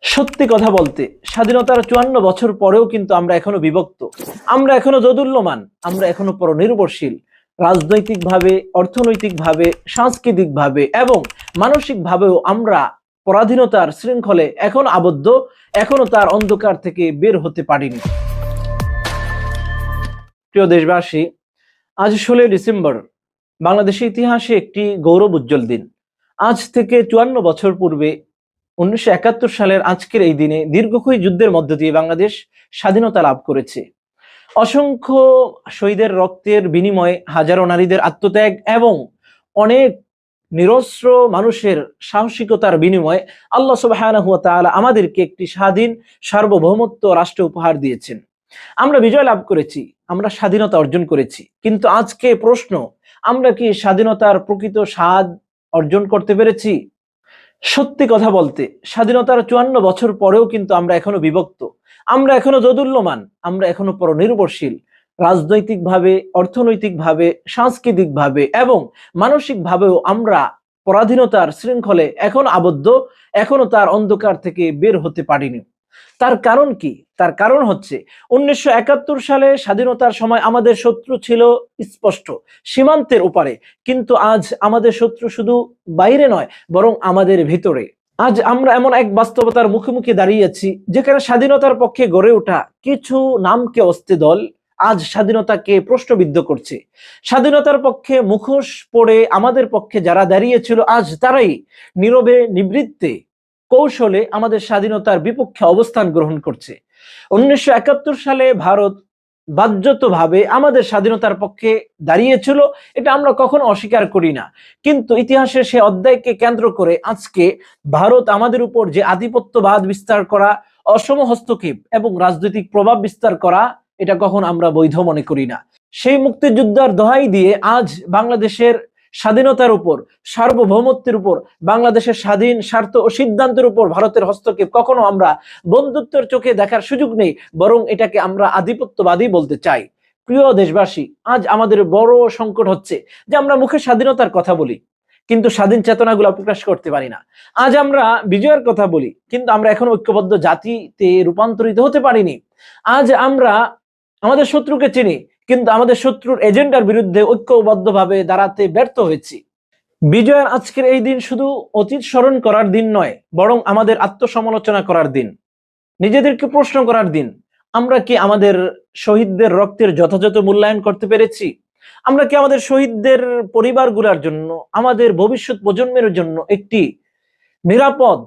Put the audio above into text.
সত্যি কথা বলতে স্বাধীনতার ৫৪ বছর পরেও কিন্তু আমরা এখনো বিভক্ত, আমরা এখনো দোদুল্যমান, আমরা এখনো পরনির্ভরশীল। রাজনৈতিকভাবে, অর্থনৈতিকভাবে, সাংস্কৃতিকভাবে এবং মানসিকভাবেও আমরা পরাধীনতার শৃঙ্খলে এখন আবদ্ধ, এখনো তার অন্ধকার থেকে বের হতে পারিনি। প্রিয় দেশবাসী, আজ ১৬ ডিসেম্বর বাংলাদেশের ইতিহাসে একটি গৌরব উজ্জ্বল দিন। আজ থেকে ৫৪ বছর পূর্বে ১৯৭১ সালের আজকের এই দিনে দীর্ঘক্ষয়ী যুদ্ধের মধ্য দিয়ে বাংলাদেশ স্বাধীনতা লাভ করেছে। অসংখ্য শহীদের রক্তের বিনিময়ে, হাজারো নারীদের আত্মত্যাগ এবং অনেক নিরস্ত্র মানুষের সাহসিকতার বিনিময়ে আল্লাহ সুবহানাহু ওয়া তাআলা আমাদেরকে একটি স্বাধীন সার্বভৌমত্ব রাষ্ট্র উপহার দিয়েছেন। আমরা বিজয় লাভ করেছি, আমরা স্বাধীনতা অর্জন করেছি, কিন্তু আজকে প্রশ্ন, আমরা কি স্বাধীনতার প্রকৃত স্বাদ অর্জন করতে পেরেছি? সত্যি কথা বলতে স্বাধীনতার ৫৪ বছর পরেও কিন্তু আমরা এখনো বিভক্ত, আমরা এখনো দোদুল্যমান, আমরা এখনো পরনির্ভরশীল। রাজনৈতিকভাবে, অর্থনৈতিকভাবে, সাংস্কৃতিকভাবে এবং মানসিকভাবেও আমরা পরাধীনতার শৃঙ্খলে এখন আবদ্ধ, এখনো তার অন্ধকার থেকে বের হতে পারিনি। তার কারণ কি? তার কারণ হচ্ছে ১৯৭১ সালে স্বাধীনতার সময় আমাদের শত্রু ছিল স্পষ্ট, সীমান্তের ওপারে, কিন্তু আজ আমাদের শত্রু শুধু বাইরে নয়, বরং আমাদের ভিতরে। আজ আমরা এমন এক বাস্তবতার মুখোমুখি দাঁড়িয়েছি যেখানে স্বাধীনতার পক্ষে গড়ে ওঠা কিছু নামকে অস্তে দল আজ স্বাধীনতাকে প্রশ্নবিদ্ধ করছে। স্বাধীনতার পক্ষে মুখোশ পরে আমাদের পক্ষে যারা দাঁড়িয়েছিল, আজ তারাই নীরবে নিবৃত্তে কৌশলে আমাদের স্বাধীনতার বিপক্ষে অবস্থান গ্রহণ করছে। ১৯৭১ সালে ভারত বাহ্যতভাবে আমাদের স্বাধীনতার পক্ষে দাঁড়িয়েছিল, এটা আমরা কখনো অস্বীকার করি না, কিন্তু ইতিহাসের সে অধ্যায়কে কেন্দ্র করে আজকে ভারত আমাদের উপর যে আধিপত্যবাদ বিস্তার করা, অসম হস্তক্ষেপ এবং রাজনৈতিক প্রভাব বিস্তার করা, এটা কখন আমরা বৈধ মনে করি না। সেই মুক্তিযোদ্ধার দোহাই দিয়ে আজ বাংলাদেশের স্বাধীনতার উপর, সার্বভৌমত্বের উপর, বাংলাদেশের স্বাধীন স্বার্থ ও সিদ্ধান্তের উপর ভারতের হস্তক্ষেপ কখনো আমরা বন্ধুত্বের চোখে দেখার সুযোগ নেই, বরং এটাকে আমরা আধিপত্যবাদী বলতে চাই। প্রিয় দেশবাসী, আজ আমাদের বড় সংকট হচ্ছে যে আমরা মুখে স্বাধীনতার কথা বলি, কিন্তু স্বাধীন চেতনাগুলো প্রকাশ করতে পারি না। আজ আমরা বিজয়ের কথা বলি, কিন্তু আমরা এখনো ঐক্যবদ্ধ জাতিতে রূপান্তরিত হতে পারিনি। আজ আমরা আমাদের শত্রুকে চিনি, কিন্তু আমাদের শত্রুর এজেন্ডার বিরুদ্ধে ঐক্যবদ্ধভাবে দাঁড়াতে ব্যর্থ হয়েছি। বিজয়ের আজকের এই দিন শুধু অতীত স্মরণ করার দিন নয়, বরং আমাদের আত্মসমালোচনা করার দিন, নিজেদেরকে প্রশ্ন করার দিন। আমরা কি আমাদের শহীদদের রক্তের যথাযথ মূল্যায়ন করতে পেরেছি? আমরা কি আমাদের শহীদদের পরিবারগুলোর জন্য, আমাদের ভবিষ্যৎ প্রজন্মের জন্য একটি নিরাপদ